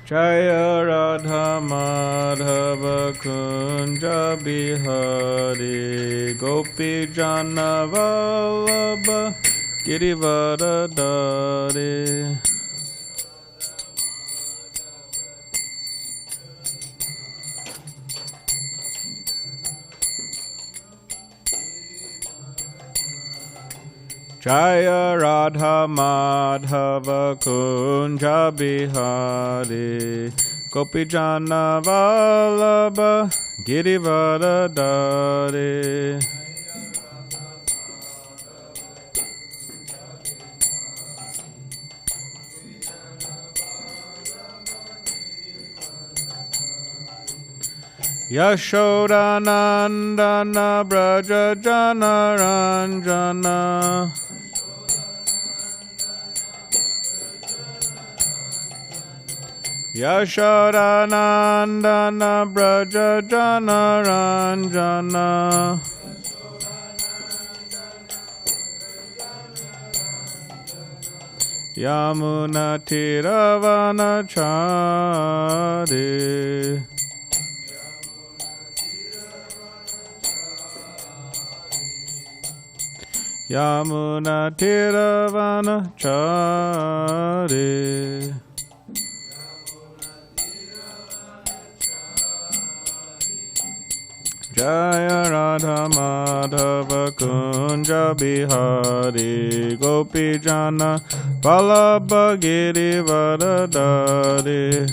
Jaya Radha Madhava Kunja Bihari Gopi Jana Vallabha Girivardhari Jaya Radha Madhava Kunja Bihari Gopi Jana Vallabha Girivardhari Yashoda Nandana Braja Jana Ranjana Yashoda Nandana Braja Jana Ranjana Yamuna Tiravana Chari Yamuna Tiravana Chari Jaya Radha Madhava Kunja Bihari Gopi Jana Vallabha Girivardhari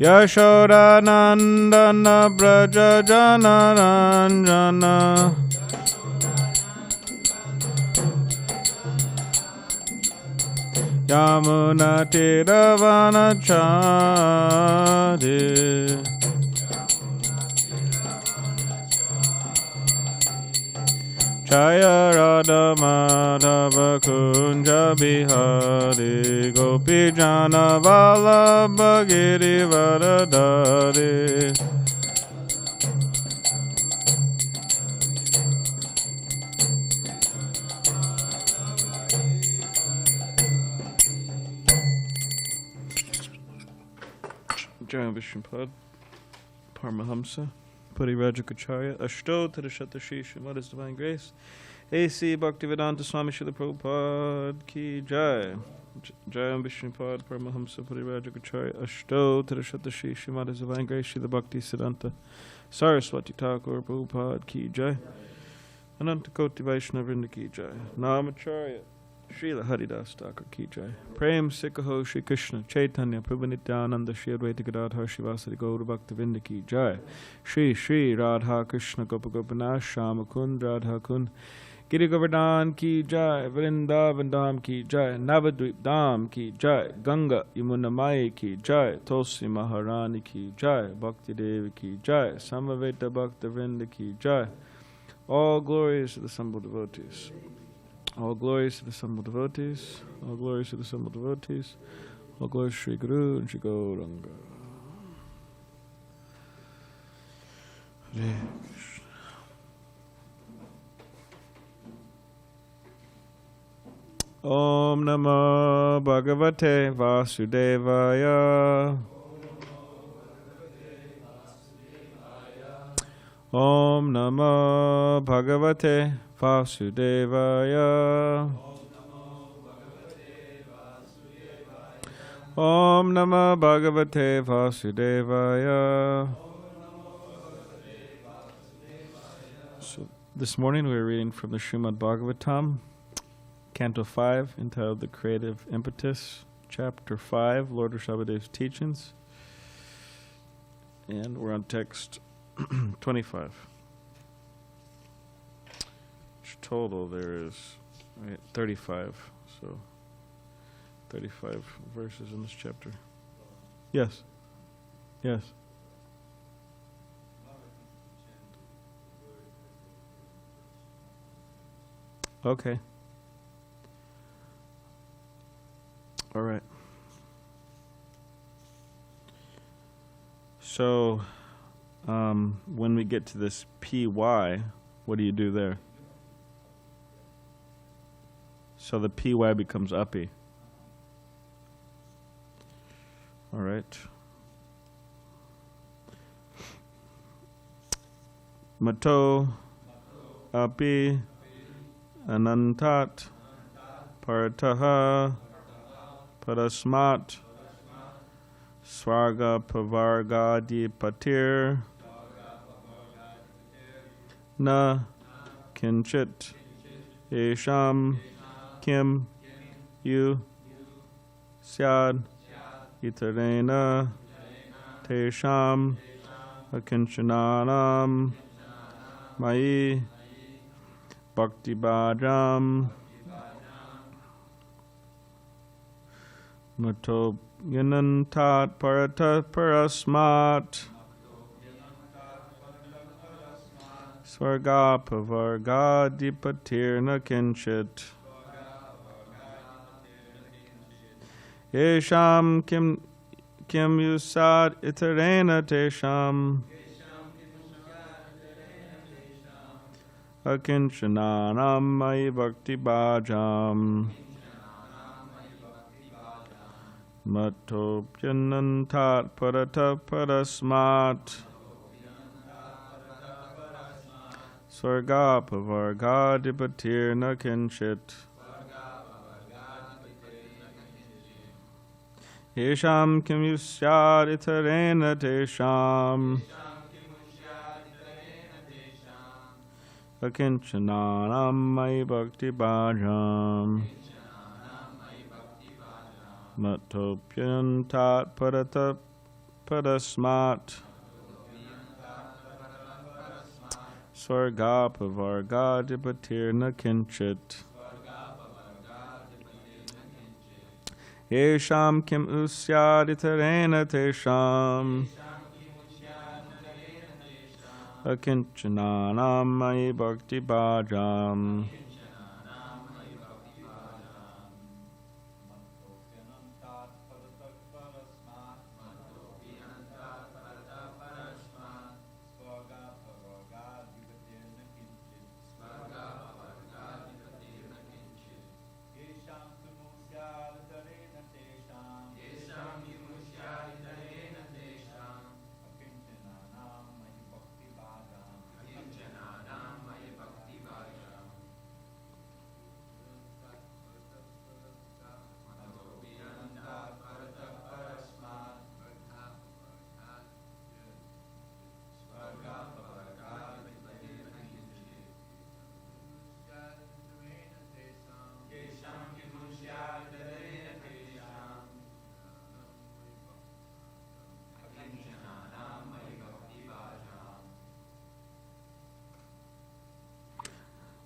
Yashoda Nandana Braja Jana Ranjana Yamuna Tiravana Chari Jaya Radha Madhava Kunja Bihari Gopi Jana Vallabha Girivardhari Jaya Vishnupad Paramahamsa Parivrajacharya Ashto Tadashata Shri Srimad His Divine Grace A.C. Bhaktivedanta Swami Srila Prabhupada Ki Jai Jaya Vishnupad Paramahamsa Parivrajacharya Ashto Tadashata Shri Srimad His Divine Grace Srila Bhakti Siddhanta Saraswati Thakur Prabhupada Ki Jai Ananta Koti Vaishnava Vrinda Ki Jai Namacharya Srila Haridas Thakur Ki Jai Prem Sikaho Shri Krishna Chaitanya Prabhu Nityananda Shri Advaita Gadadhar Shivasari Gaura Bhakta Vinda Ki Jai Shri Shri Radha Krishna Gopa Gopinath Shama Kund Radha Kund Giri Govardhan Ki Jai Vrindavan Dham Ki Jai Navadvip Dham Ki Jai Ganga Yamuna Mai Ki Jai Tulsi Maharani Ki Jai Bhakti Devi Ki Jai Samaveta Bhakta Vrinda Ki Jai All glories to the assembled devotees. All glories to the assembled devotees. All glories to the assembled devotees. All glories to Shri Guru and Shri Gauranga. Hare Krishna. Om Namo Bhagavate Vasudevaya. Om Namo Bhagavate Vasudevaya. Om Namo Bhagavate Vasudevaya. So this morning we are reading from the Srimad Bhagavatam, Canto 5, entitled The Creative Impetus, Chapter 5, Lord Rsabhadeva's Teachings. And we're on text 25. Total there is 35, so 35 verses in this chapter. Yes. Okay. All right. So when we get to this PY, what do you do there? So the PY becomes uppy. All right. Mato api anantat parataha parasmat swarga pavargadi patir na kinchit esham kim yu syad itarena tesham akinchananam Mai Bhakti Bhajam Mato Yanantat Parata Parasmat Swarga Pavarga Dipatirna Kinchit Yesham Kim Yusad Itarena Tesham Akinchananam Mai Bhakti Bhajam Matopyanantat Parata Parasmat Swarga Pavarga Dipatirna Kinchit Yesham Kim Yusyad Itarena Tesham Akinchananam Mai Bhakti Bhajam Matopyantat Parata Parasmat Swarga Pavarga Dipatirna Kinchit Yesham Kim Usyad Itarena Tesham Akinchananam Mai Bhakti Bhajam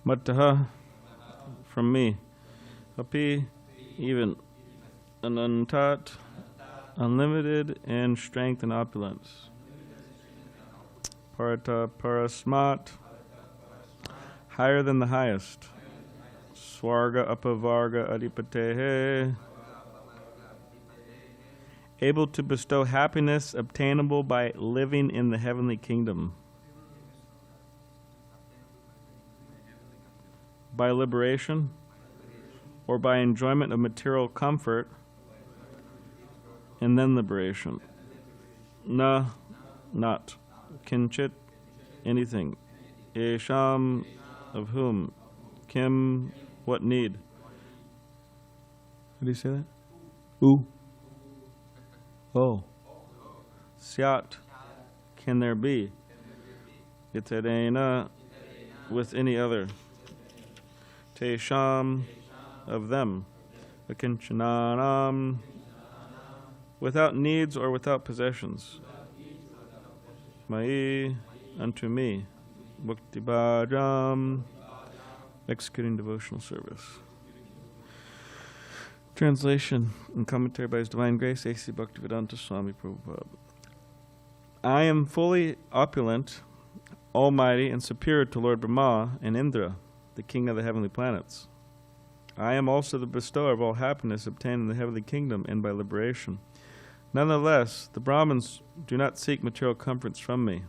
Mattaha, from me, api, even, anantat, unlimited in strength and opulence, parata parasmat, higher than the highest, swarga apavarga adipatehe, able to bestow happiness obtainable by living in the heavenly kingdom, by liberation, or by enjoyment of material comfort, and then liberation. Na, not. Kinchit, anything. Esham, of whom. Kim, what need. How do you say that? Who? Oh. Syat, can there be. Itarena, with any other. Tesham, of them. Akinchananam, without needs or without possessions. Mai, unto me. Bhakti Bhajam, executing devotional service. Translation and commentary by His Divine Grace, HG Bhaktivedanta Swami Prabhupada. I am fully opulent, almighty, and superior to Lord Brahma and Indra, the king of the heavenly planets. I am also the bestower of all happiness obtained in the heavenly kingdom and by liberation. Nonetheless, the Brahmins do not seek material comforts from me.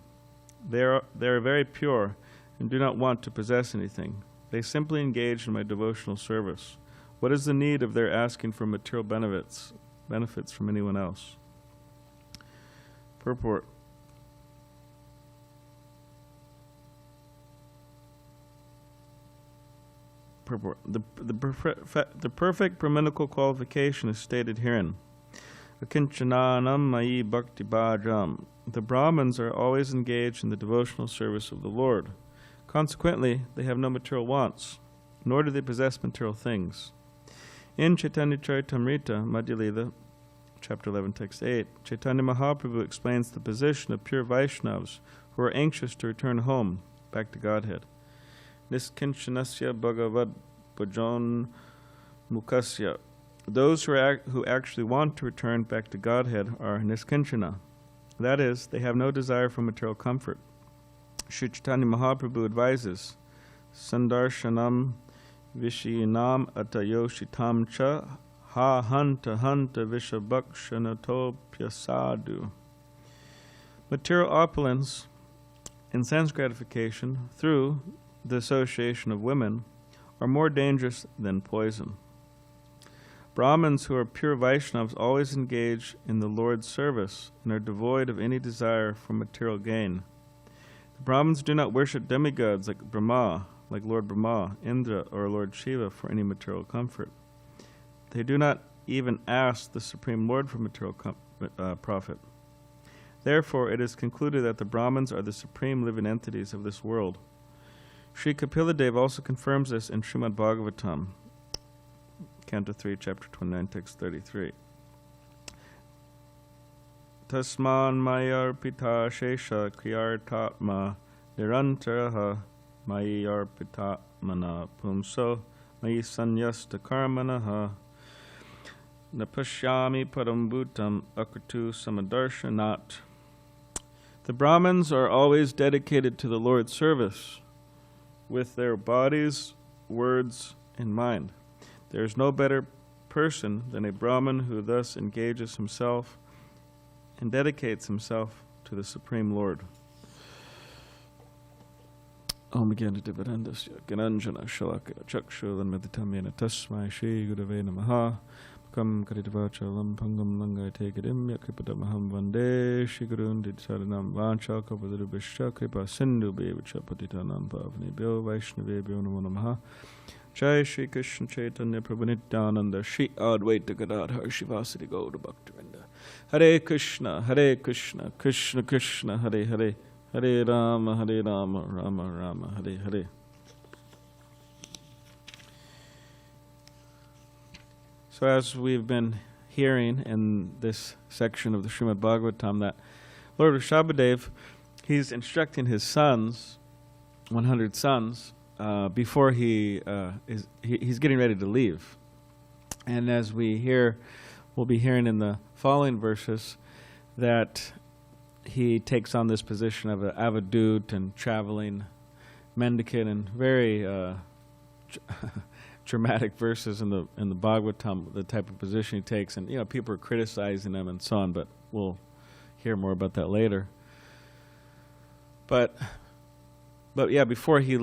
They are very pure and do not want to possess anything. They simply engage in my devotional service. What is the need of their asking for material benefits from anyone else? Purport. The perfect Brahminical qualification is stated herein. Akinchananam mayi bhakti bhajam. The Brahmins are always engaged in the devotional service of the Lord. Consequently, they have no material wants, nor do they possess material things. In Chaitanya Charitamrita, Madhya Lila, chapter 11, text 8, Chaitanya Mahaprabhu explains the position of pure Vaishnavas who are anxious to return home, back to Godhead. Niskinchanasya bhagavad bhajan mukasya. Those who actually want to return back to Godhead are niskinchana. That is, they have no desire for material comfort. Sri Chaitanya Mahaprabhu advises, Sandarshanam Vishinam Atayoshitam Cha Ha Hanta Hanta Vishabhakshanatopyasadu. Material opulence and sense gratification through the association of women are more dangerous than poison. Brahmins who are pure Vaishnavas always engage in the Lord's service and are devoid of any desire for material gain. The Brahmins do not worship demigods like Brahma, like Lord Brahma, Indra, or Lord Shiva for any material comfort. They do not even ask the Supreme Lord for material profit. Therefore, it is concluded that the Brahmins are the supreme living entities of this world. Sri Kapiladeva also confirms this in Srimad Bhagavatam, Canto 3, Chapter 29, Text 33. Tasman mayarpita shesha kriyartatma nirantaraha mayarpita mana pumso mayi sanyasta karmanaha napashyami parambutam akrtu samadarshanat. The Brahmins are always dedicated to the Lord's service with their bodies, words, and mind. There is no better person than a Brahmin who thus engages himself and dedicates himself to the Supreme Lord. Om Gyanadivarandasya Gananjana Shalakaya Chakshul and Meditamena Tasmai Shri Gurave Namaha Kam Karitavachalam Pangam Langai Tekidim Yakipadamaham Vande Shri Gurun Didsaranam Vancha Kapadurubishya Kripa Sindhu Bevacha Patitanam Pavani Byo Vaishnave Byo Namo Namaha Jai Shri Krishna Chaitanya Prabhu Nityananda Shri Advaita Gadadhar Shivasati Gauda Bhaktivinoda Hare Krishna Krishna Krishna Hare Hare Hare Rama Rama Rama Hare Hare. So as we've been hearing in this section of the Srimad Bhagavatam, that Lord Rsabhadeva, he's instructing his sons, 100 sons, before he's getting ready to leave. And as we'll be hearing in the following verses that he takes on this position of an avadut and traveling mendicant, and very dramatic verses in the Bhagavatam, the type of position he takes, and people are criticizing him and so on, but we'll hear more about that later. But yeah, before he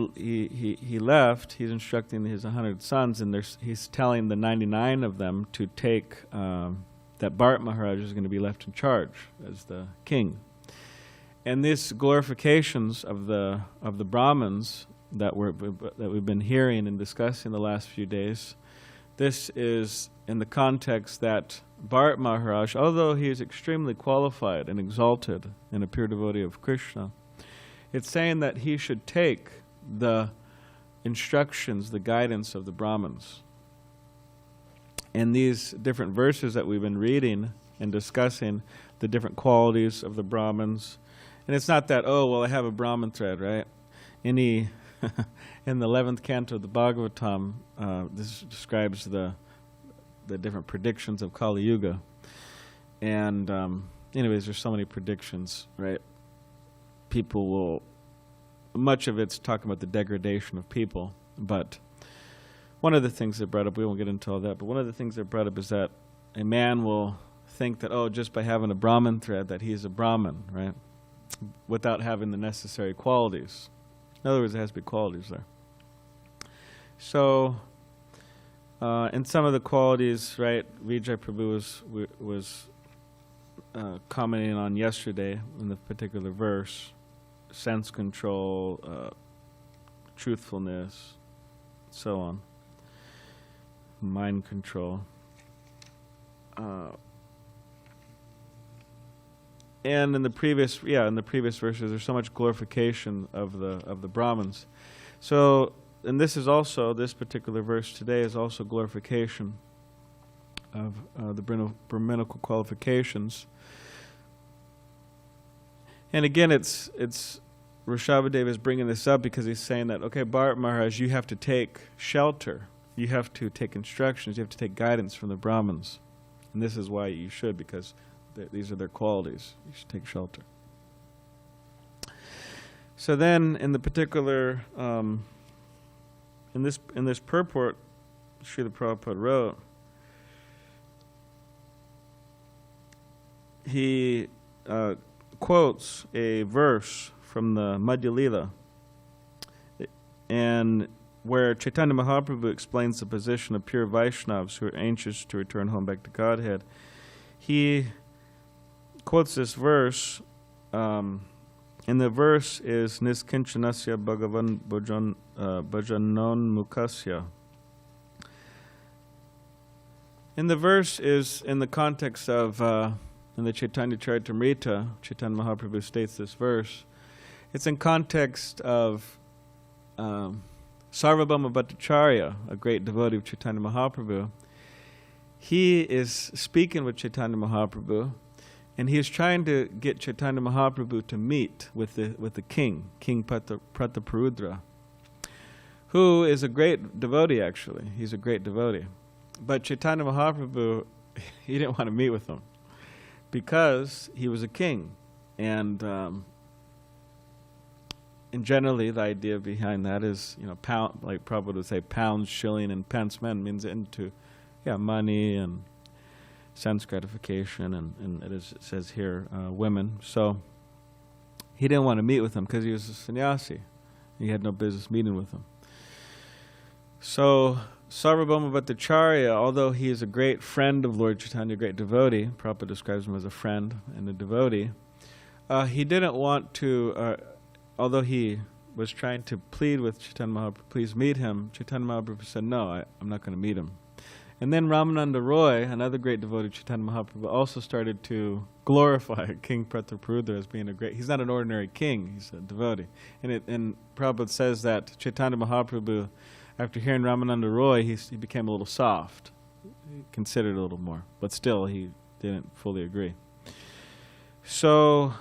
left, he's instructing his 100 sons, and he's telling the 99 of them to take that Bharat Maharaj is going to be left in charge as the king. And these glorifications of the Brahmins that we've been hearing and discussing the last few days, this is in the context that Bharat Maharaj, although he is extremely qualified and exalted and a pure devotee of Krishna, it's saying that he should take the instructions, the guidance of the Brahmins. And these different verses that we've been reading and discussing, the different qualities of the Brahmins. And it's not that, I have a Brahmin thread, right? In the 11th canto of the Bhagavatam, this describes the different predictions of Kali Yuga. And anyways, there's so many predictions, right? Much of it's talking about the degradation of people, but one of the things they brought up, we won't get into all that, but one of the things they brought up is that a man will think that, just by having a Brahmin thread, that he's a Brahmin, right? without having the necessary qualities. In other words, there has to be qualities there. So, in some of the qualities, right, Vijay Prabhu was commenting on yesterday in the particular verse, sense control, truthfulness, so on, mind control. And in the previous verses, there's so much glorification of the Brahmins. So, and this is also, this particular verse today is also glorification of the Brahminical qualifications. And again, it's Rsabhadeva is bringing this up because he's saying that, okay, Bharat Maharaj, you have to take shelter. You have to take instructions. You have to take guidance from the Brahmins. And this is why you should, because these are their qualities. You should take shelter. So then, in the particular, in this purport, Srila Prabhupada wrote, he quotes a verse from the Madhya Lila, and where Chaitanya Mahaprabhu explains the position of pure Vaishnavas who are anxious to return home back to Godhead. He quotes this verse, and the verse is Niskinchanasya Bhagavan Bhajanon Mukasya. And the verse is in the context of, in the Chaitanya Charitamrita, Chaitanya Mahaprabhu states this verse. It's in context of Sarvabhauma Bhattacharya, a great devotee of Chaitanya Mahaprabhu. He is speaking with Chaitanya Mahaprabhu, and he is trying to get Chaitanya Mahaprabhu to meet with the king, King Prataparudra, who is a great devotee actually. He's a great devotee. But Chaitanya Mahaprabhu, he didn't want to meet with him because he was a king. And generally the idea behind that is, pound, like Prabhupada would say, pounds, shilling, and pence men means into, money and sense gratification, and it says here, women. So he didn't want to meet with him because he was a sannyasi. He had no business meeting with him. So Sarvabhauma Bhattacharya, although he is a great friend of Lord Chaitanya, a great devotee, Prabhupada describes him as a friend and a devotee, he didn't want to, although he was trying to plead with Chaitanya Mahaprabhu, please meet him, Chaitanya Mahaprabhu said, no, I'm not going to meet him. And then Ramananda Roy, another great devotee of Chaitanya Mahaprabhu, also started to glorify King Prataparudra as being a great, he's not an ordinary king, he's a devotee. And Prabhupada says that Chaitanya Mahaprabhu, after hearing Ramananda Roy, he became a little soft. He considered a little more, but still he didn't fully agree. So,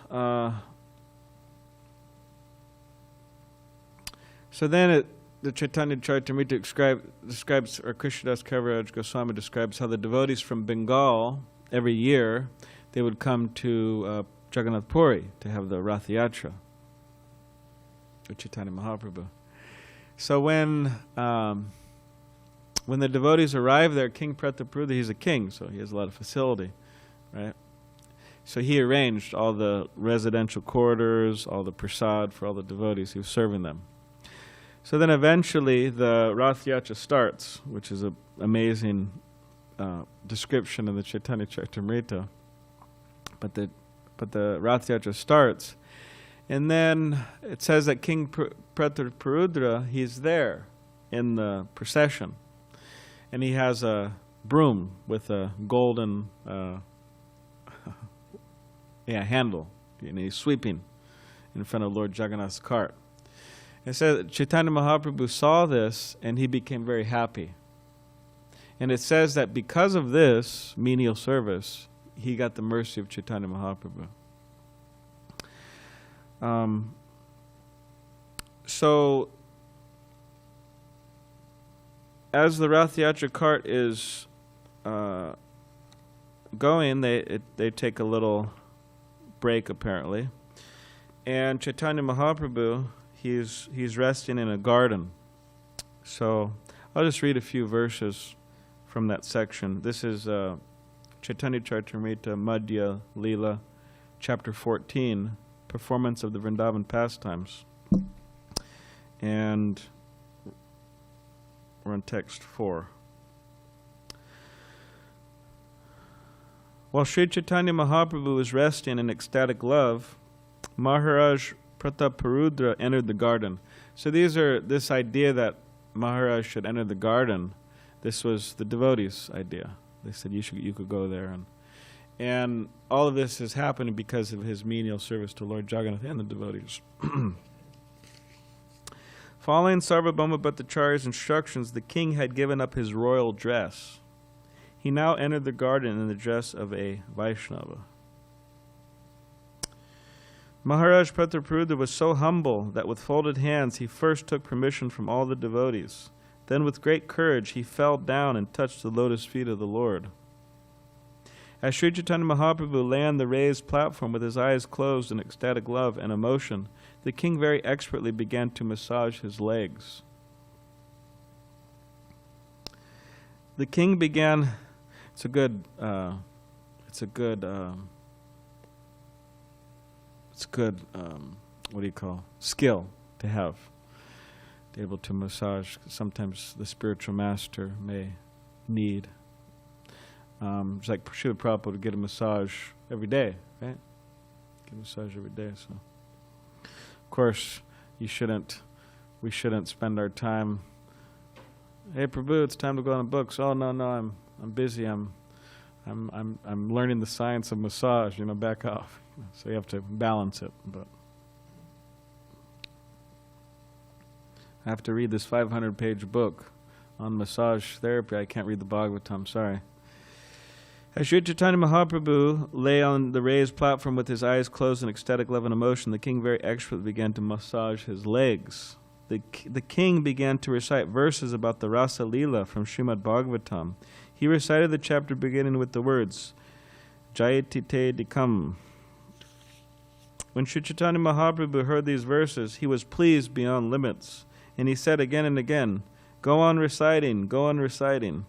then the Chaitanya Charitamrita describes, or Krishnadas Kaviraj Goswami describes how the devotees from Bengal, every year, they would come to Jagannath Puri to have the Rath Yatra with Chaitanya Mahaprabhu. So when the devotees arrive there, King Prataparudra, he's a king, so he has a lot of facility, right? So he arranged all the residential quarters, all the prasad for all the devotees. He was serving them. So then eventually the Rath Yatra starts, which is an amazing description in the Chaitanya Charitamrita. But the Rath Yatra starts, and then it says that King Prataparudra, he's there in the procession, and he has a broom with a golden handle, and he's sweeping in front of Lord Jagannath's cart. It says that Chaitanya Mahaprabhu saw this and he became very happy. And it says that because of this menial service, he got the mercy of Chaitanya Mahaprabhu. So, as the Rath Yatra cart is going, they take a little break apparently. And Chaitanya Mahaprabhu, he's resting in a garden. So I'll just read a few verses from that section. This is Chaitanya Charitamrita Madhya Lila, chapter 14, performance of the Vrindavan pastimes. And we're on text 4. While Sri Chaitanya Mahaprabhu was resting in ecstatic love, Maharaj Prataparudra entered the garden. So this idea that Maharaj should enter the garden, this was the devotees' idea. They said you could go there, and all of this is happening because of his menial service to Lord Jagannath and the devotees. Following Sarvabhauma Bhattacharya's instructions, the king had given up his royal dress. He now entered the garden in the dress of a Vaishnava. Maharaj Prataparudra was so humble that with folded hands he first took permission from all the devotees. Then with great courage he fell down and touched the lotus feet of the Lord. As Sri Chaitanya Mahaprabhu lay on the raised platform with his eyes closed in ecstatic love and emotion, the king very expertly began to massage his legs. The king began... It's a good skill to have, to be able to massage. Sometimes the spiritual master may need. It's like Srila Prabhupada would get a massage every day, right? Get a massage every day. So, of course, we shouldn't spend our time. Hey, Prabhu, it's time to go on the books. Oh no, I'm busy. I'm learning the science of massage. Back off. So you have to balance it. But I have to read this 500-page book on massage therapy. I can't read the Bhagavatam. Sorry. As Sri Chaitanya Mahaprabhu lay on the raised platform with his eyes closed in ecstatic love and emotion, the king very expertly began to massage his legs. The king began to recite verses about the Rasa Leela from Srimad Bhagavatam. He recited the chapter beginning with the words, Jayati te dikam. When Sri Chaitanya Mahaprabhu heard these verses, he was pleased beyond limits, and he said again and again, Go on reciting, go on reciting.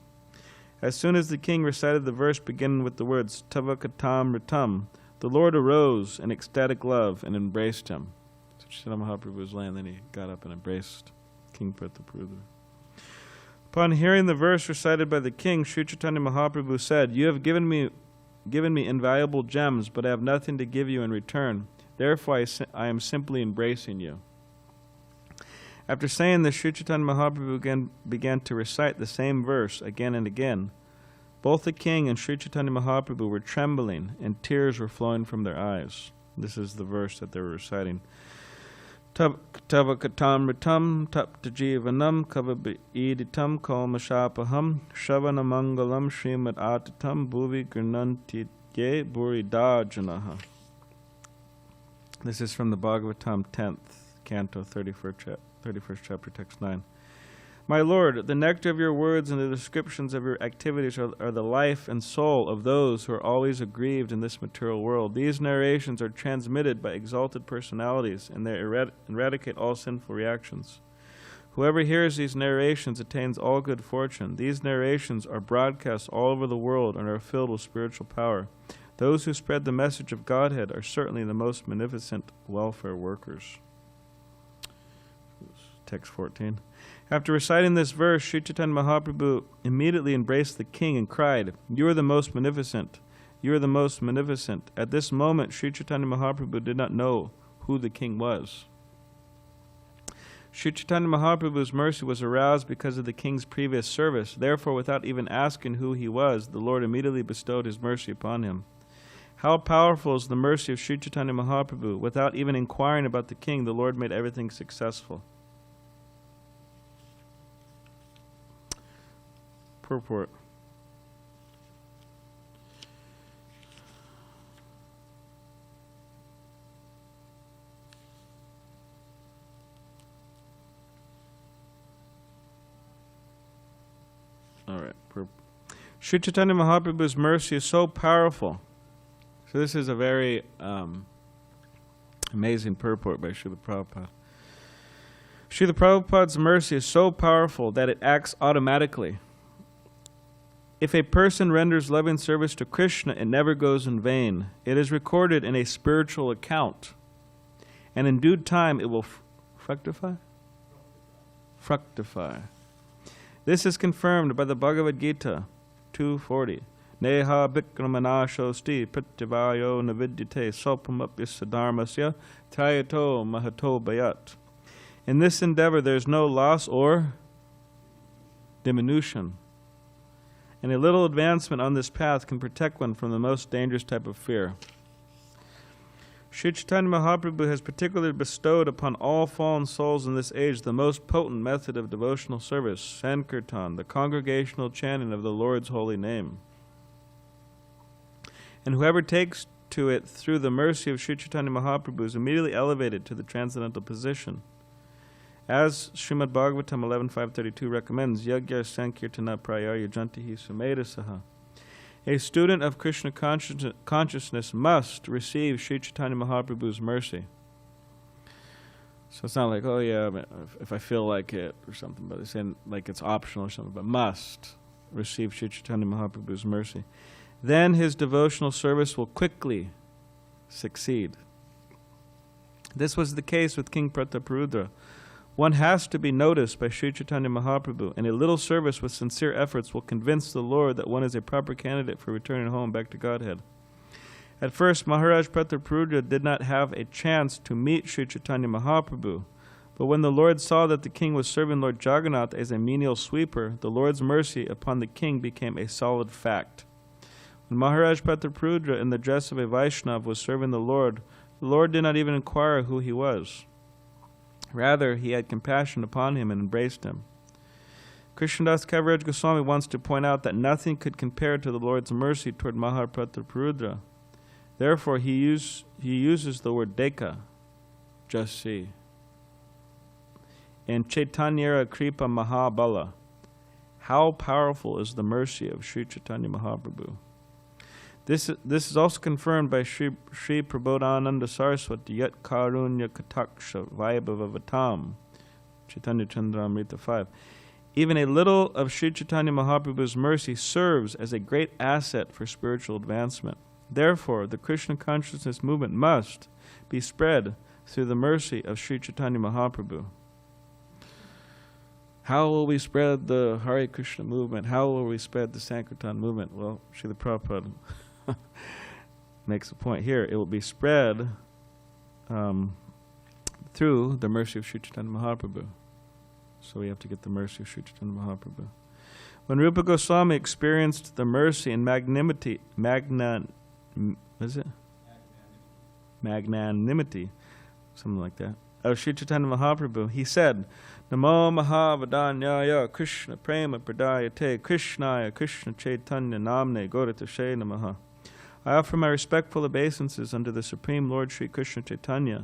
As soon as the king recited the verse beginning with the words, Tava katam ritam, the Lord arose in ecstatic love and embraced him. So Chaitanya Mahaprabhu was laying, then he got up and embraced King Prataparudra. Upon hearing the verse recited by the king, Sri Chaitanya Mahaprabhu said, You have given me invaluable gems, but I have nothing to give you in return. Therefore I am simply embracing you. After saying this, Sri Chaitanya Mahaprabhu began to recite the same verse again and again. Both the king and Sri Chaitanya Mahaprabhu were trembling, and tears were flowing from their eyes. This is the verse that they were reciting. Tava katam ritam tapta jivanam kavabiditam kalmashapaham shavana mangalam srimad atatam bhuvi granantidye buridajanaha. This is from the Bhagavatam 10th canto, 31st chapter, text 9. My Lord, the nectar of your words and the descriptions of your activities are the life and soul of those who are always aggrieved in this material world. These narrations are transmitted by exalted personalities, and they eradicate all sinful reactions. Whoever hears these narrations attains all good fortune. These narrations are broadcast all over the world and are filled with spiritual power. Those who spread the message of Godhead are certainly the most magnificent welfare workers. Text 14. After reciting this verse, Sri Chaitanya Mahaprabhu immediately embraced the king and cried, You are the most magnificent. You are the most magnificent. At this moment, Sri Chaitanya Mahaprabhu did not know who the king was. Sri Chaitanya Mahaprabhu's mercy was aroused because of the king's previous service. Therefore, without even asking who he was, the Lord immediately bestowed his mercy upon him. How powerful is the mercy of Sri Chaitanya Mahaprabhu! Without even inquiring about the king, the Lord made everything successful. Purport. All right. Sri Chaitanya Mahaprabhu's mercy is so powerful. So this is a very amazing purport by Srila Prabhupada. Srila Prabhupada's mercy is so powerful that it acts automatically. If a person renders loving service to Krishna, it never goes in vain. It is recorded in a spiritual account. and in due time it will fructify? Fructify. This is confirmed by the Bhagavad Gita 2:40. Neha bhikramanashosti pratyavayo navidyate sopamapyasa dharmasya trayato mahato bayat. In this endeavor there is no loss or diminution, and a little advancement on this path can protect one from the most dangerous type of fear. Sri Chaitanya Mahaprabhu has particularly bestowed upon all fallen souls in this age the most potent method of devotional service, Sankirtan, the congregational chanting of the Lord's holy name. And whoever takes to it through the mercy of Sri Chaitanya Mahaprabhu is immediately elevated to the transcendental position. As Srimad Bhagavatam 11.532 recommends, Yagya Sankirtana Prayarya Jantihi Sumedasaha. A student of Krishna consciousness must receive Sri Chaitanya Mahaprabhu's mercy. So it's not like, oh yeah, if I feel like it or something, but it's saying like it's optional or something, but must receive Sri Chaitanya Mahaprabhu's mercy. Then his devotional service will quickly succeed. This was the case with King Prataparudra. One has to be noticed by Sri Chaitanya Mahaprabhu, and a little service with sincere efforts will convince the Lord that one is a proper candidate for returning home back to Godhead. At first, Maharaj Prataparudra did not have a chance to meet Sri Chaitanya Mahaprabhu, but when the Lord saw that the king was serving Lord Jagannath as a menial sweeper, the Lord's mercy upon the king became a solid fact. When Maharaj Prataparudra, in the dress of a Vaishnav, was serving the Lord did not even inquire who he was. Rather, he had compassion upon him and embraced him. Krishnadas Kaviraj Goswami wants to point out that nothing could compare to the Lord's mercy toward Maharaj Prataparudra. Therefore, he uses the word deka, just see. And Chaitanyara Kripa Mahabala. How powerful is the mercy of Sri Chaitanya Mahaprabhu? This is also confirmed by Sri Prabodhananda Saraswati Yat Karunya Kataksha Vaibhavavatam, Chaitanya Chandramrita 5. Even a little of Sri Chaitanya Mahaprabhu's mercy serves as a great asset for spiritual advancement. Therefore, the Krishna consciousness movement must be spread through the mercy of Sri Chaitanya Mahaprabhu. How will we spread the Hare Krishna movement? How will we spread the Sankirtan movement? Well, Srila Prabhupada makes a point here. It will be spread through the mercy of Sri Chaitanya Mahaprabhu. So we have to get the mercy of Sri Chaitanya Mahaprabhu. When Rupa Goswami experienced the mercy and magnanimity, something like that, of Sri Chaitanya Mahaprabhu, he said, Namo Mahavadanyaya Krishna Prema Pradayate Krishnaya Krishna Chaitanya Namne Gauratashe Namaha. I offer my respectful obeisances unto the Supreme Lord Sri Krishna Chaitanya,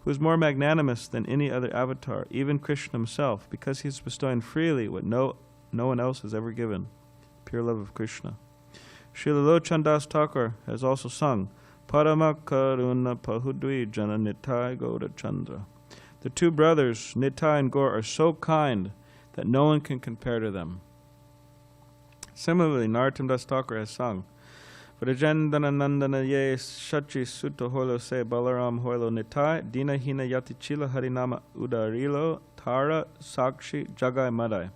who is more magnanimous than any other avatar, even Krishna himself, because he is bestowing freely what no one else has ever given, pure love of Krishna. Srila Lochandas Thakur has also sung, Parama Karuna Pahudvi Jana Nitai Gaura Chandra. The two brothers, Nitai and Gaur, are so kind that no one can compare to them. Similarly, Narottam Das Thakur has sung, Vrajendana Nandana Ye Shachi Sutta Holo Se Balaram Holo Nitai Dina Hina Yati Chila Harinama Udarilo Tara Sakshi Jagai Madai.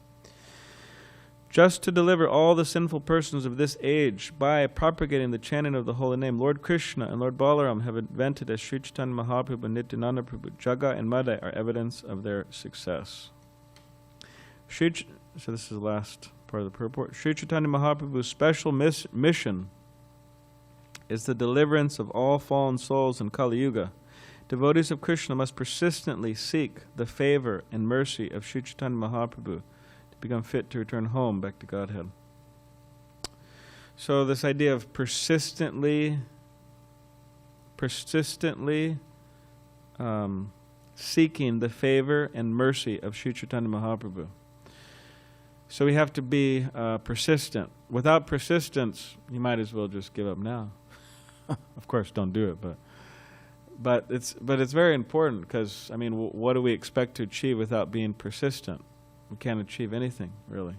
Just to deliver all the sinful persons of this age by propagating the chanting of the holy name, Lord Krishna and Lord Balaram have invented as Sri Chaitanya Mahaprabhu and Nityananda Prabhu. Jaga and Madai are evidence of their success. So this is the last part of the purport. Sri Chaitanya Mahaprabhu's special mission is the deliverance of all fallen souls in Kali Yuga. Devotees of Krishna must persistently seek the favor and mercy of Sri Chaitanya Mahaprabhu to become fit to return home back to Godhead. So this idea of persistently seeking the favor and mercy of Sri Chaitanya Mahaprabhu. So we have to be persistent. Without persistence, you might as well just give up now. Of course, don't do it, but it's very important, because I mean, what do we expect to achieve without being persistent? We can't achieve anything really,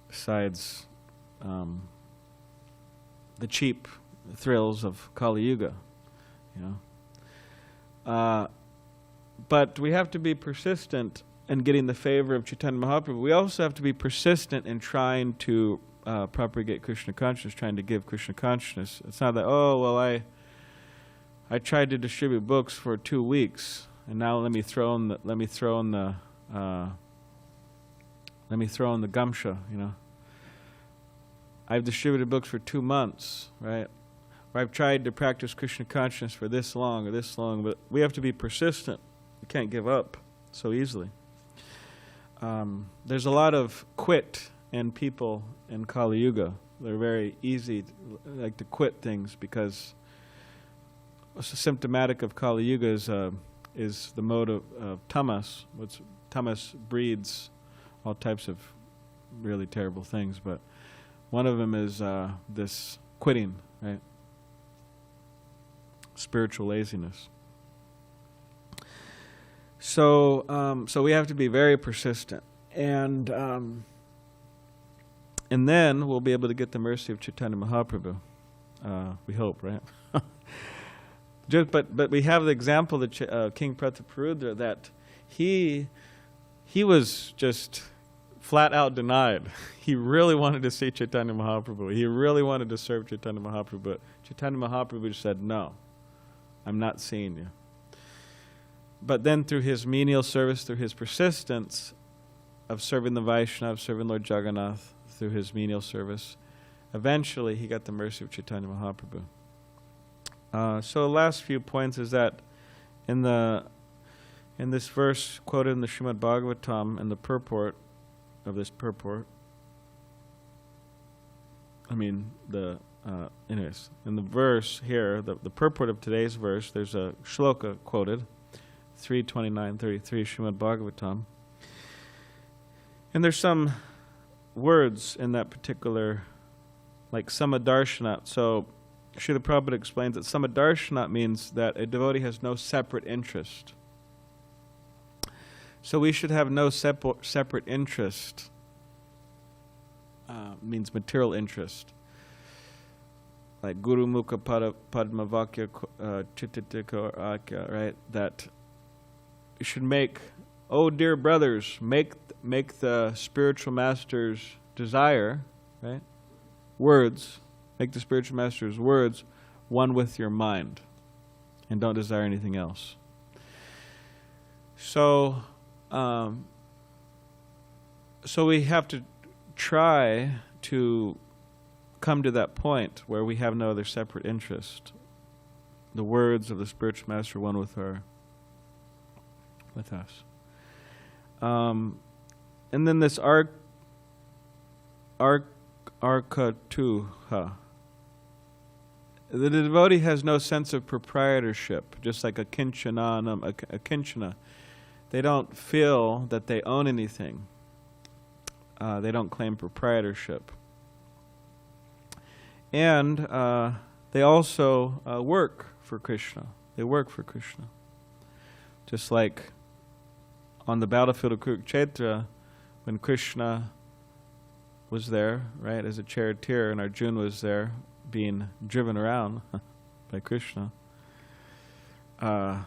besides the cheap thrills of Kali Yuga, you know. But we have to be persistent in getting the favor of Chaitanya Mahaprabhu. We also have to be persistent in trying to propagate Krishna consciousness, trying to give Krishna consciousness. It's not that, oh, well, I tried to distribute books for 2 weeks, and now let me throw in the gumsha, you know. I've distributed books for 2 months, right? Or I've tried to practice Krishna consciousness for this long or this long, but we have to be persistent. We can't give up so easily. There's a lot of quit in people in Kali Yuga. They're very easy, like to quit things, because what's symptomatic of Kali Yuga is the mode of tamas. Tamas breeds all types of really terrible things, but one of them is this quitting, right? Spiritual laziness. So we have to be very persistent, and then we'll be able to get the mercy of Chaitanya Mahaprabhu. We hope, right? But we have the example of King Prataparudra, that he was just flat out denied. He really wanted to see Chaitanya Mahaprabhu. He really wanted to serve Chaitanya Mahaprabhu, but Chaitanya Mahaprabhu said, no, I'm not seeing you. But then through his menial service, through his persistence of serving the Vaishnava, serving Lord Jagannath, through his menial service, eventually he got the mercy of Chaitanya Mahaprabhu. So the last few points is that in this verse quoted in the Srimad Bhagavatam, in the purport of this purport, anyways, in the verse here, the purport of today's verse, there's a shloka quoted, 3:29-33 Srimad Bhagavatam. And there's some words in that particular, like samadarshana. So Srila Prabhupada explains that samadarshana means that a devotee has no separate interest. So we should have no separate interest, means material interest. Like Guru Mukha Padma Vakya Chittitika Akya, right? That you should make, oh dear brothers, make the spiritual master's desire, right? Words, make the spiritual master's words one with your mind, and don't desire anything else. So we have to try to come to that point where we have no other separate interest. The words of the spiritual master one with us. And then this arkatuha. The devotee has no sense of proprietorship, just like a kinchana. They don't feel that they own anything. They don't claim proprietorship. And they also work for Krishna. They work for Krishna. Just like on the battlefield of Kurukshetra, when Krishna was there, right, as a charioteer, and Arjuna was there being driven around by Krishna. Srila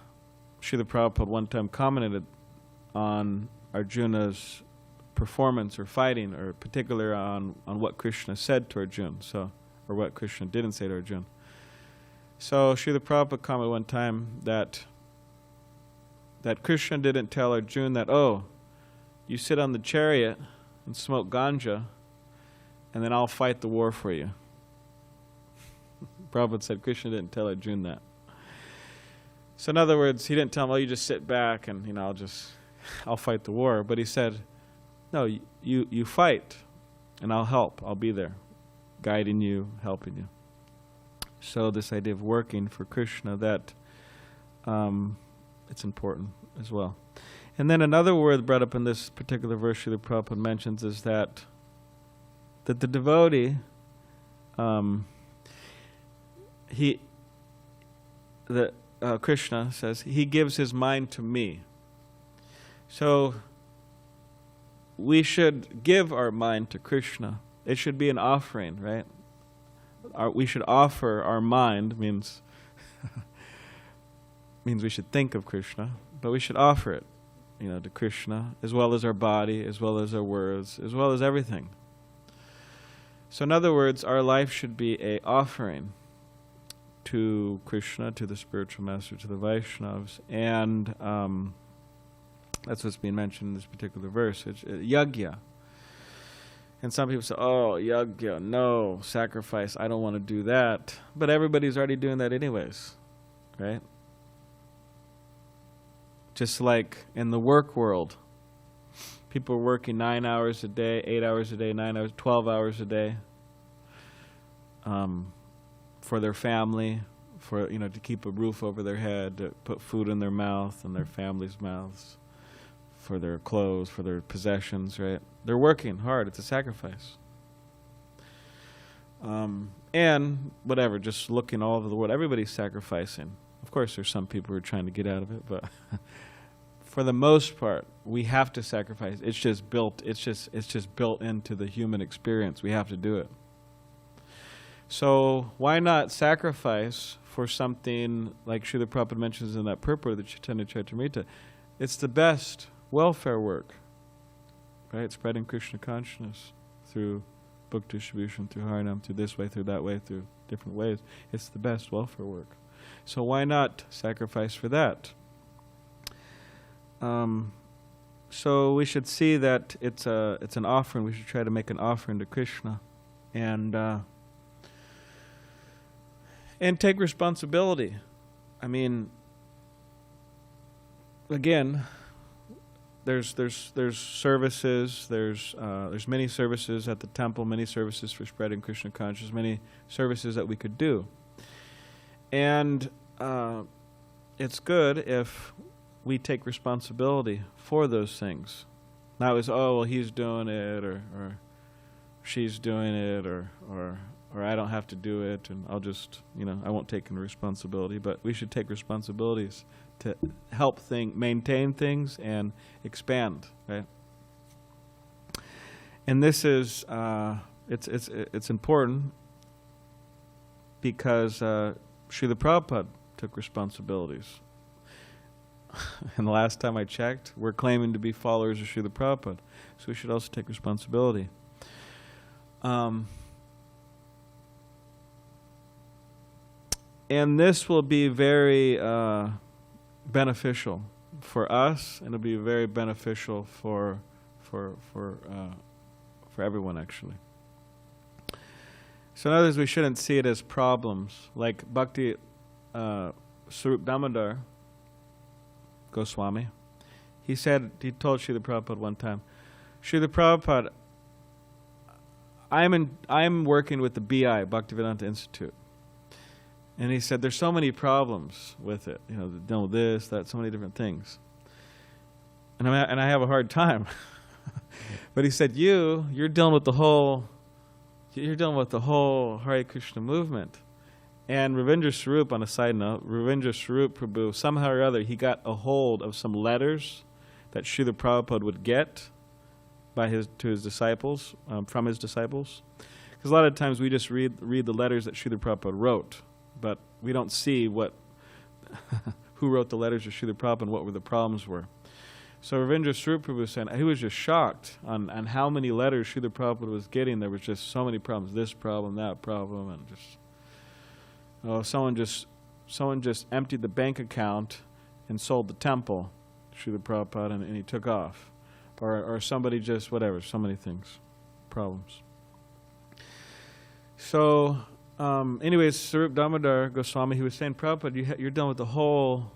Prabhupada one time commented on Arjuna's performance or fighting, or particular on what Krishna said to Arjuna, or what Krishna didn't say to Arjuna. So Srila Prabhupada commented one time that Krishna didn't tell Arjuna that, oh, you sit on the chariot and smoke ganja, and then I'll fight the war for you. Prabhupada said Krishna didn't tell Arjuna that. So in other words, he didn't tell him, oh, you just sit back and, I'll fight the war. But he said, no, you fight, and I'll help. I'll be there, guiding you, helping you. So this idea of working for Krishna, that it's important as well. And then another word brought up in this particular verse Srila Prabhupada mentions is that the devotee, Krishna says, he gives his mind to me. So we should give our mind to Krishna. It should be an offering, right? We should offer our mind, means means we should think of Krishna, but we should offer it, to Krishna, as well as our body, as well as our words, as well as everything. So in other words, our life should be a offering to Krishna, to the spiritual master, to the Vaishnavas, and that's what's being mentioned in this particular verse. It's yajna. And some people say, oh, yajna, no, sacrifice, I don't want to do that. But everybody's already doing that anyways, right? Just like in the work world, people are working 9 hours a day, 8 hours a day, 9 hours, 12 hours a day for their family, for to keep a roof over their head, to put food in their mouth and their family's mouths, for their clothes, for their possessions, right? They're working hard. It's a sacrifice. And whatever, just looking all over the world, everybody's sacrificing. Of course, there's some people who are trying to get out of it, but for the most part, we have to sacrifice. It's just built. It's just built into the human experience. We have to do it. So why not sacrifice for something like Srila Prabhupada mentions in that purport of the Chaitanya Charitamrita? It's the best welfare work, right? Spreading Krishna consciousness through book distribution, through Harinam, through this way, through that way, through different ways. It's the best welfare work. So why not sacrifice for that? So we should see that it's an offering. We should try to make an offering to Krishna, and take responsibility. I mean, again, there's services. There's many services at the temple, many services for spreading Krishna consciousness, many services that we could do. And it's good if we take responsibility for those things. Not as, oh, well, he's doing it, or she's doing it, or I don't have to do it, and I'll just, I won't take any responsibility. But we should take responsibilities to help maintain things and expand, right? And this is, it's important because Srila Prabhupada took responsibilities. And the last time I checked, we're claiming to be followers of Srila Prabhupada, so we should also take responsibility. And this will be very beneficial for us, and it'll be very beneficial for everyone, actually. So in other words, we shouldn't see it as problems. Like Bhakti Swarup Damodar Goswami, he told Srila Prabhupada one time, Srila Prabhupada, I'm working with the BI, Bhaktivedanta Institute. And he said, there's so many problems with it. Dealing with this, that, so many different things. And I have a hard time. But he said, you're dealing with the whole Hare Krishna movement. And Ravindra Swarup, on a side note, Ravindra Swarup Prabhu, somehow or other, he got a hold of some letters that Srila Prabhupada would get to his disciples, from his disciples. Because a lot of times we just read the letters that Srila Prabhupada wrote, but we don't see who wrote the letters to Srila Prabhupada and what the problems were. So Ravindra Swarup Prabhu said he was just shocked on how many letters Srila Prabhupada was getting. There was just so many problems, this problem, that problem, and just someone just emptied the bank account and sold the temple, Srila Prabhupada, and he took off, or somebody just whatever, so many things, problems. So. Anyways, Swarup Damodar Goswami, he was saying, Prabhupada, you're done with the whole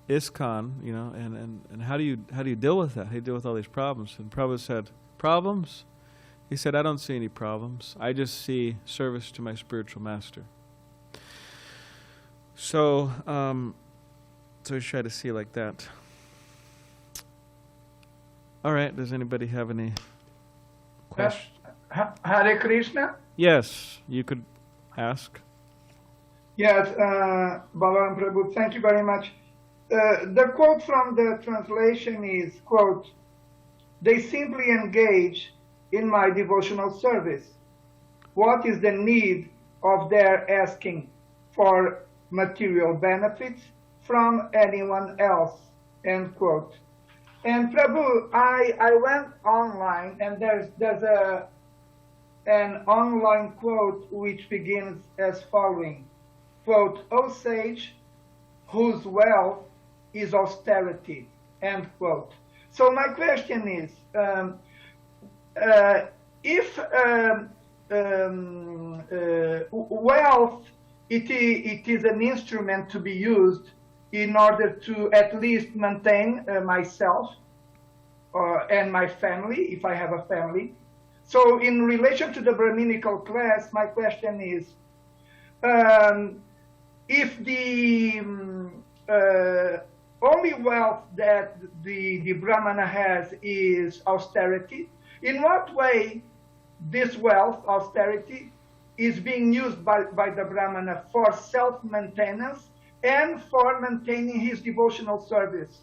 ISKCON, and how do you deal with that? How do you deal with all these problems? And Prabhupada said, problems? He said, I don't see any problems. I just see service to my spiritual master. So, we try to see like that. All right. Does anybody have any questions? Hare Krishna? Yes, you could ask. Yes, Balaram Prabhu, thank you very much. The quote from the translation is, quote, they simply engage in my devotional service. What is the need of their asking for material benefits from anyone else, end quote. And Prabhu, I went online, and there's an online quote which begins as following, quote, "O sage, whose wealth is austerity," end quote. So my question is, if wealth, it is an instrument to be used in order to at least maintain myself and my family, if I have a family. So in relation to the Brahminical class, my question is, if the only wealth that the Brahmana has is austerity, in what way this wealth, austerity, is being used by the Brahmana for self-maintenance and for maintaining his devotional service?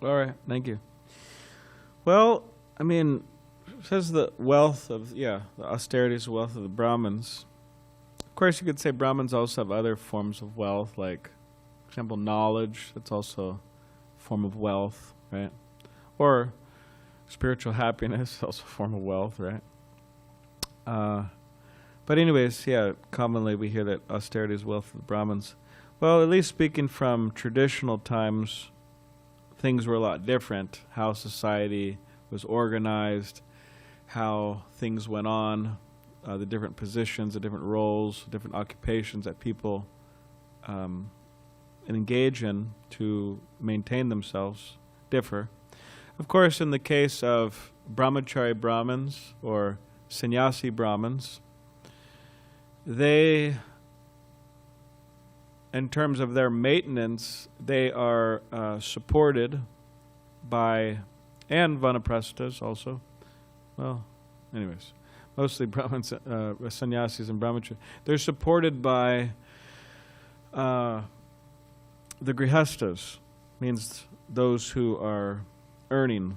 All right, thank you. Well, I mean, it says the wealth of, the austerity is the wealth of the Brahmins. Of course, you could say Brahmins also have other forms of wealth, like, for example, knowledge. That's also a form of wealth, right? Or spiritual happiness, also a form of wealth, right? But anyways, commonly we hear that austerity is wealth of the Brahmins. Well, at least speaking from traditional times, things were a lot different. How society was organized, how things went on, the different positions, the different roles, different occupations that people engage in to maintain themselves differ. Of course, in the case of brahmachari Brahmins or sannyasi Brahmins, they, in terms of their maintenance, they are supported by, and vanaprasthas also. Well, anyways, mostly Brahmins, sannyasis and brahmacharis. They're supported by the grihastas, means those who are earning.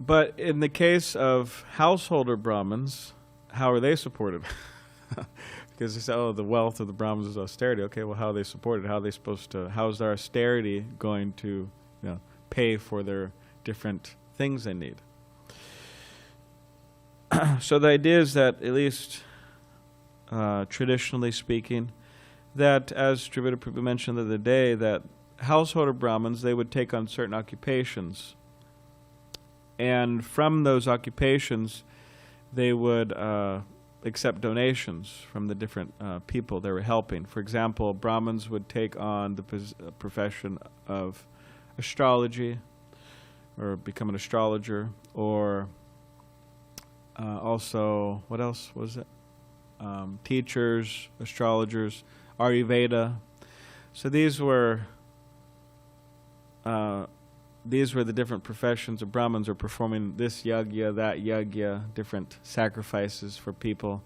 But in the case of householder Brahmins, how are they supported? Because they say, oh, the wealth of the Brahmins is austerity. Okay, well, how are they supported? How are they supposed to, how is their austerity going to, pay for their different things they need? So the idea is that, at least traditionally speaking, that as Srivida Prabhu mentioned the other day, that householder Brahmins, they would take on certain occupations. And from those occupations, they would accept donations from the different people they were helping. For example, Brahmins would take on the profession of astrology, or become an astrologer, or also, what else was it? Teachers, astrologers, Ayurveda. So these were the different professions of Brahmins, are performing this yagya, that yagya, different sacrifices for people.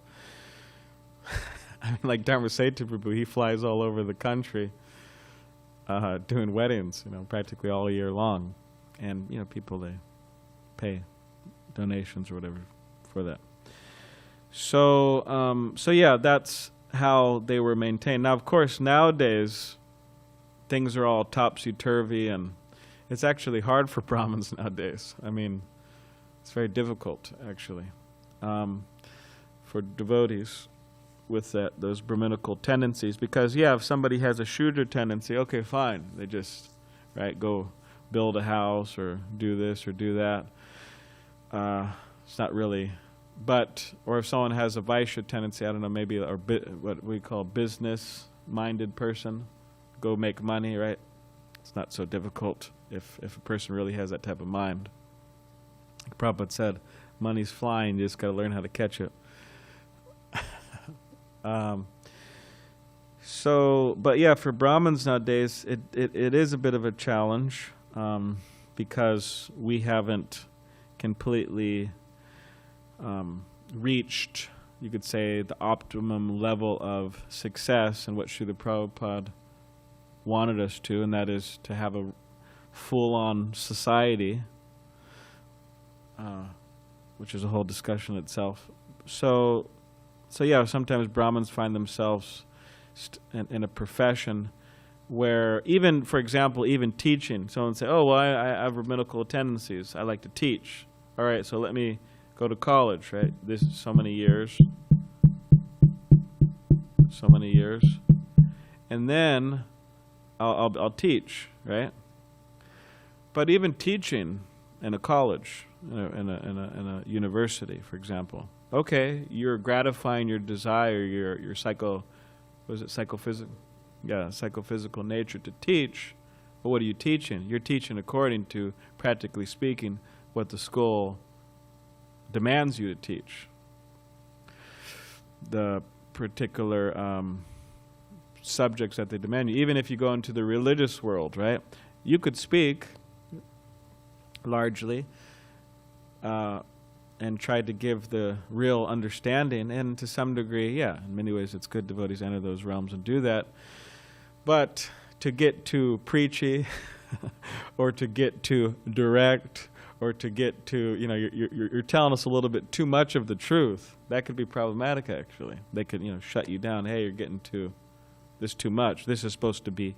I mean, like Dharmaseta Prabhu, he flies all over the country doing weddings, practically all year long. And, people, they pay donations or whatever for that. So, that's how they were maintained. Now, of course, nowadays, things are all topsy-turvy, and it's actually hard for Brahmins nowadays. I mean, it's very difficult, actually, for devotees with those Brahminical tendencies. Because, if somebody has a Shudra tendency, okay, fine. They just, go build a house or do this or do that. It's not really... But, or if someone has a Vaishya tendency, I don't know, maybe what we call business-minded person, go make money, right? It's not so difficult if a person really has that type of mind. Like Prabhupada said, money's flying, you just got to learn how to catch it. For Brahmins nowadays, it is a bit of a challenge because we haven't completely reached, you could say, the optimum level of success and what Srila Prabhupada wanted us to, and that is to have a full-on society which is a whole discussion itself. So yeah, sometimes Brahmins find themselves in a profession where even, for example, even teaching, someone say, oh, well, I have rabbinical tendencies. I like to teach. All right, so let me go to college, right? This is so many years. And then I'll teach, right? But even teaching in a college, in a university, for example, okay, you're gratifying your desire, your psychophysical nature to teach. But what are you teaching? You're teaching according to, practically speaking, what the school demands you to teach. The particular subjects that they demand you. Even if you go into the religious world, right? You could speak largely and try to give the real understanding, and to some degree, yeah, in many ways it's good devotees enter those realms and do that. But to get too preachy or to get too direct or to get too, you're telling us a little bit too much of the truth. That could be problematic, actually. They could, shut you down. Hey, you're getting too much. This is supposed to be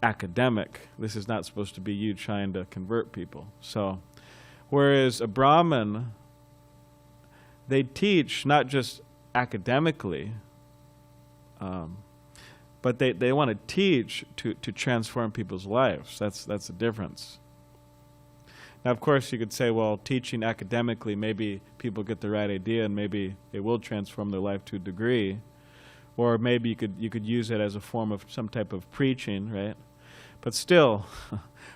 academic. This is not supposed to be you trying to convert people. So, whereas a Brahmin, they teach not just academically, but they want to teach to transform people's lives. That's the difference. Now, of course, you could say, well, teaching academically, maybe people get the right idea and maybe it will transform their life to a degree. Or maybe you could use it as a form of some type of preaching, right? But still,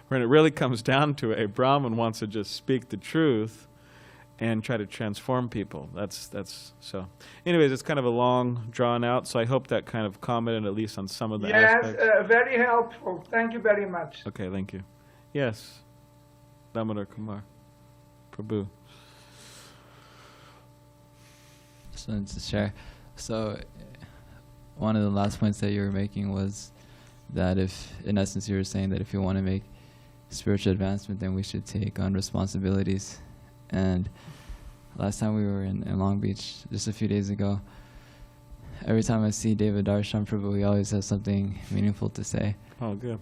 when it really comes down to it, a Brahmin wants to just speak the truth and try to transform people. That's so. Anyways, it's kind of a long, drawn out, so I hope that kind of commented at least on some of the aspects. Yes, very helpful. Thank you very much. Okay, thank you. Yes, Damodar Kumar, Prabhu. Just wanted to share. So, one of the last points that you were making was that if, in essence, you were saying that if you want to make spiritual advancement, then we should take on responsibilities. And last time we were in Long Beach, just a few days ago, every time I see David Darshan Prabhu, he always has something meaningful to say. Oh, good.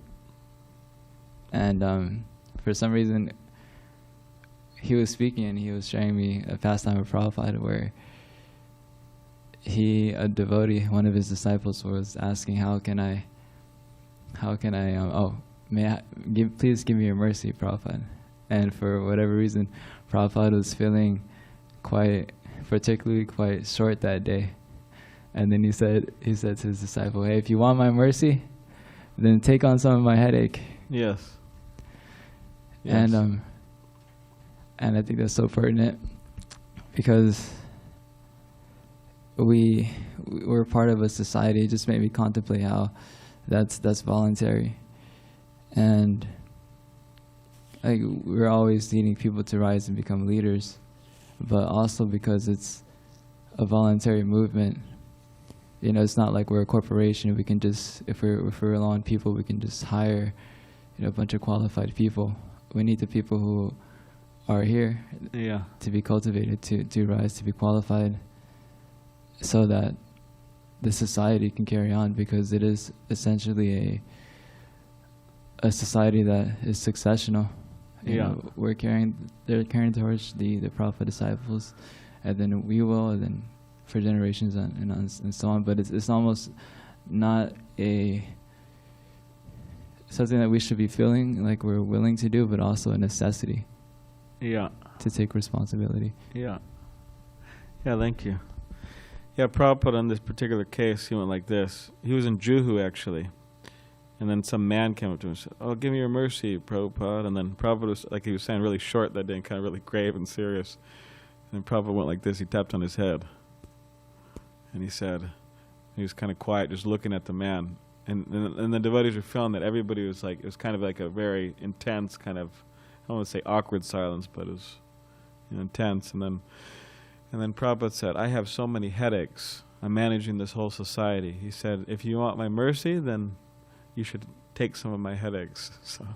And for some reason, he was speaking and he was showing me a pastime of Prabhupada where a devotee, one of his disciples, was asking, please give me your mercy, Prabhupada. And for whatever reason, Prabhupada was feeling particularly quite short that day. And then he said to his disciple, hey, if you want my mercy, then take on some of my headache. Yes. And I think that's so pertinent because we're part of a society. It just made me contemplate how that's voluntary. And we're always needing people to rise and become leaders, but also because it's a voluntary movement. It's not like we're a corporation. We can just, if we're low on people, we can just hire, a bunch of qualified people. We need the people who are here to be cultivated, to rise, to be qualified, so that the society can carry on, because it is essentially a society that is successional. They're carrying the torch, the Prabhupada disciples, and then we will, and then for generations and so on. But it's almost not something that we should be feeling like we're willing to do, but also a necessity. Yeah. To take responsibility. Yeah. Yeah, thank you. Yeah, Prabhupada in this particular case, he went like this. He was in Juhu, actually. And then some man came up to him and said, oh, give me your mercy, Prabhupada. And then Prabhupada was, like he was saying, really short that day and kind of really grave and serious. And Prabhupada went like this. He tapped on his head. And he said, he was kind of quiet, just looking at the man. And the devotees were feeling that everybody was like, it was kind of like a very intense kind of, I don't want to say awkward silence, but it was intense. And then Prabhupada said, I have so many headaches. I'm managing this whole society. He said, if you want my mercy, then you should take some of my headaches. So,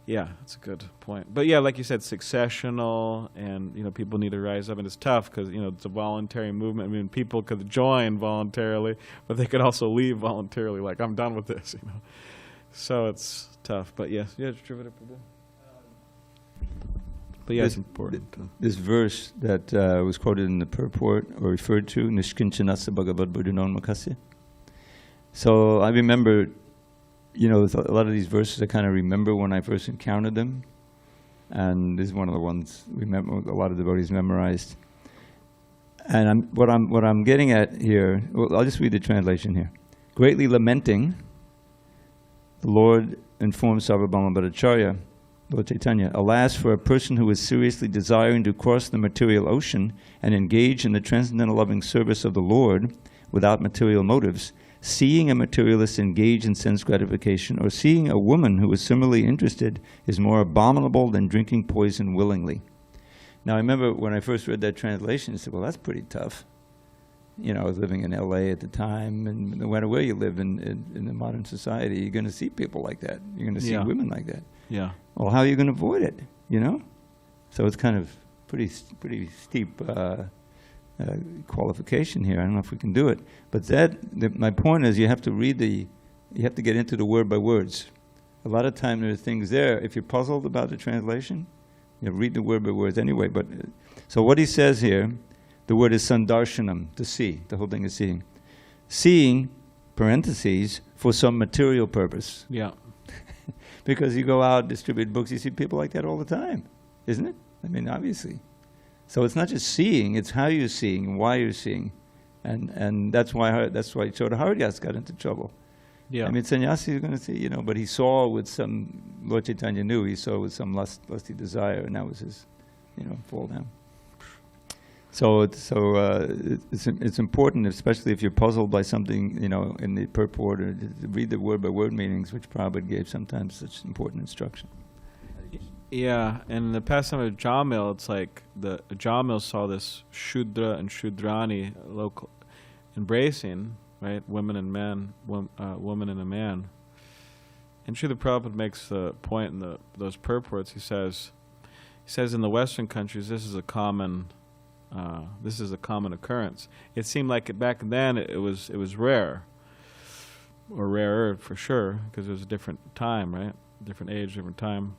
Yeah, that's a good point. But yeah, like you said, successional, and people need to rise up, and it's tough because it's a voluntary movement. I mean, people could join voluntarily, but they could also leave voluntarily. Like, I'm done with this, So it's tough. But yes, yeah, Trivita Prabhu. But yeah, it's important. This verse that was quoted in the purport or referred to, Nishkinchanasa Bhagavad Buddhanonmakasya. So I remember, a lot of these verses I kind of remember when I first encountered them. And this is one of the ones a lot of devotees memorized. And what I'm getting at here, well, I'll just read the translation here. Greatly lamenting, the Lord informed Sarvabhauma Bhattacharya, Lord Chaitanya, alas, for a person who is seriously desiring to cross the material ocean and engage in the transcendental loving service of the Lord without material motives, seeing a materialist engage in sense gratification or seeing a woman who is similarly interested is more abominable than drinking poison willingly. Now, I remember when I first read that translation, I said, well, that's pretty tough. I was living in LA at the time, and no matter where you live in the modern society, you're going to see people like that. You're going to see women like that. Yeah. Well, how are you going to avoid it, So it's kind of pretty steep qualification here. I don't know if we can do it. But my point is you have to you have to get into the word by words. A lot of time there are things there. If you're puzzled about the translation, read the word by words anyway. But so what he says here, the word is sandarshanam, to see. The whole thing is seeing. Seeing, parentheses, for some material purpose. Yeah. Because you go out, distribute books, you see people like that all the time, isn't it? I mean, obviously. So it's not just seeing, it's how you're seeing and why you're seeing. And that's why Chota Haridas got into trouble. Yeah. I mean, sannyasi is going to see, but he saw with some, Lord Chaitanya knew, he saw with some lusty desire, and that was his, fall down. So it's important, especially if you're puzzled by something, in the purport, or to read the word by word meanings, which Prabhupada gave sometimes such important instruction. Yeah, and in the pastime of Jamil, it's like the Jamil saw this Shudra and Shudrani local embracing, right, women and men, woman and a man. And Srila Prabhupada makes the point in those purports. He says in the Western countries this is a common occurrence. It seemed like back then it was rare, or rarer for sure, because it was a different time, right? Different age, different time.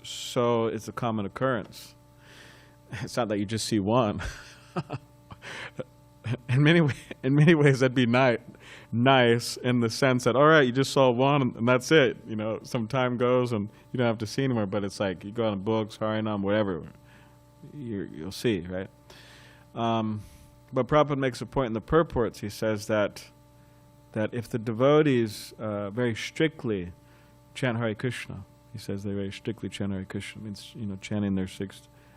So it's a common occurrence. It's not that you just see one. In many ways, that'd be nice in the sense that, all right, you just saw one and that's it. Some time goes and you don't have to see anymore. But it's like you go on books, Harinam, whatever. You'll see, right? But Prabhupada makes a point in the purports. He says that if the devotees very strictly chant Hare Krishna, he says they very strictly chant Hare Krishna, means chanting their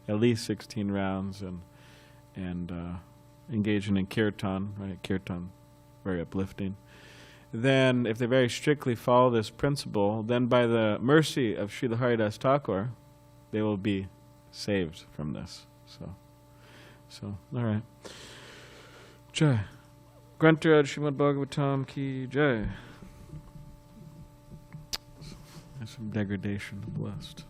at least 16 rounds and engaging in kirtan, right? Kirtan, very uplifting. Then, if they very strictly follow this principle, then by the mercy of Srila Haridas Thakur, they will be saved from this. So all right. Jai. Grantaraj Srimad Bhagavatam ki jai. There's some degradation of the West.